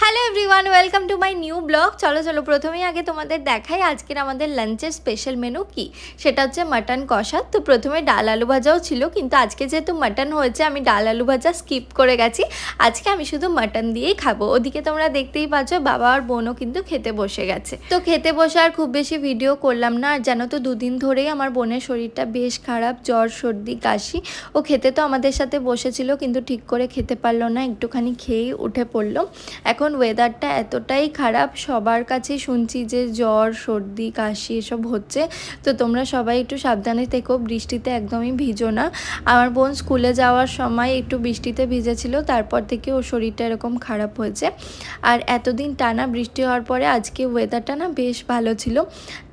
Hello everyone, welcome to my new blog. চলো চলো প্রথমেই আগে তোমাদের দেখাই আজকের আমাদের লাঞ্চের স্পেশাল মেনু কি। সেটা হচ্ছে মাটন কষা। তো প্রথমে ডাল আলু ভাজাও ছিল, কিন্তু আজকে যেহেতু মাটন হয়েছে আমি ডাল আলু ভাজা স্কিপ করে গেছি। আজকে আমি শুধু মাটন দিয়েই খাবো। ওদিকে তোমরা দেখতেই পাচ্ছ বাবা আর বোনও কিন্তু খেতে বসে গেছে। তো খেতে বসে আর খুব বেশি ভিডিও করলাম না। আর জানো তো দুদিন ধরেই আমার বোনের শরীরটা বেশ খারাপ, জ্বর সর্দি কাশি। ও খেতে তো আমাদের সাথে বসেছিল কিন্তু ঠিক করে খেতে পারলো না, একটুখানি খেয়েই উঠে পড়লো। এখন ওয়েদারটা এতটাই খারাপ, সবার কাছেই শুনছি যে জ্বর সর্দি কাশি এসব হচ্ছে। তো তোমরা সবাই একটু সাবধানে থেকো, বৃষ্টিতে একদমই ভিজো না। আমার বোন স্কুলে যাওয়ার সময় একটু বৃষ্টিতে ভিজেছিল, তারপর থেকে ওর শরীরটা এরকম খারাপ হয়েছে। আর এতদিন টানা বৃষ্টি হওয়ার পরে আজকে ওয়েদারটা না বেশ ভালো ছিল।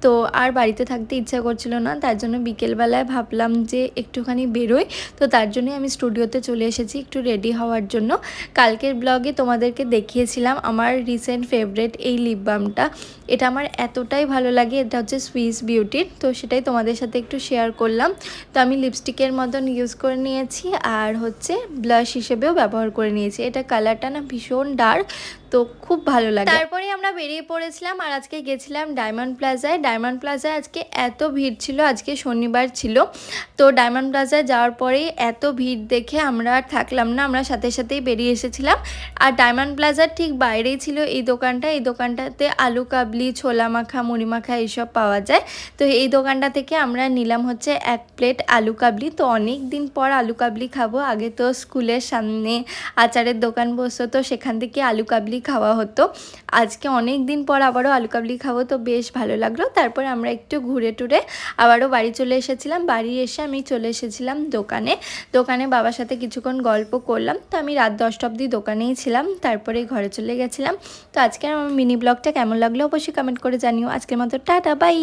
তো আর বাড়িতে থাকতে ইচ্ছা করছিল না, তার জন্য বিকেলবেলায় ভাবলাম যে একটুখানি বেরোই। তো তার জন্যই আমি স্টুডিওতে চলে এসেছি একটু রেডি হওয়ার জন্য। কালকের ব্লগে তোমাদেরকে দেখিয়েছিলাম আমার রিসেন্ট ফেভারিট এই লিপ বামটা। এটা আমার এতটাই ভালো লাগে, এটা হচ্ছে সুইস বিউটির। তো সেটাই তোমাদের সাথে একটু শেয়ার করলাম। তো আমি লিপস্টিকের মতন ইউজ করে নিয়েছি আর হচ্ছে ব্লাশ হিসেবেও ব্যবহার করে নিয়েছি। এটা কালারটা না ভীষণ ডার্ক, তো খুব ভালো লাগে। তারপরে আমরা বেরিয়ে পড়েছিলাম আর আজকে গেছিলাম ডায়মন্ড প্লাজায়। ডায়মন্ড প্লাজায় আজকে এত ভিড় ছিল, আজকে শনিবার ছিল। তো ডায়মন্ড প্লাজায় যাওয়ার পরেই এত ভিড় দেখে আমরা আর থাকলাম না, আমরা সাথে সাথেই বেরিয়ে এসেছিলাম। আর ডায়মন্ড প্লাজার ঠিক বাইরেই ছিল এই দোকানটা। এই দোকানটাতে আলু কাবলি, ছোলা মাখা, মুড়ি মাখা এইসব পাওয়া যায়। তো এই দোকানটা থেকে আমরা নিলাম হচ্ছে 1 প্লেট আলু কাবলি। তো অনেক দিন পর আলু কাবলি খাবো। আগে তো স্কুলের সামনে আচারের দোকান বসতো, তো সেখান থেকে আলু কাবলি খাওয়া হতো। আজকে অনেক দিন পর আবারও আলু কাবলি খাবো, তো বেশ ভালো লাগলো। তারপর আমরা একটু ঘুরে টুরে আবারও বাড়ি চলে এসেছিলাম। বাড়ি এসে আমি চলে এসেছিলাম দোকানে বাবার সাথে কিছুক্ষণ গল্প করলাম। তো আমি রাত 10টা অবধি দোকানেই ছিলাম, তারপরে ঘরে চলে গেছিলাম। তো আজকে আমার মিনি ব্লগটা কেমন লাগলো অবশ্যই কমেন্ট করে জানিও। আজকের মতো টাটা বাই।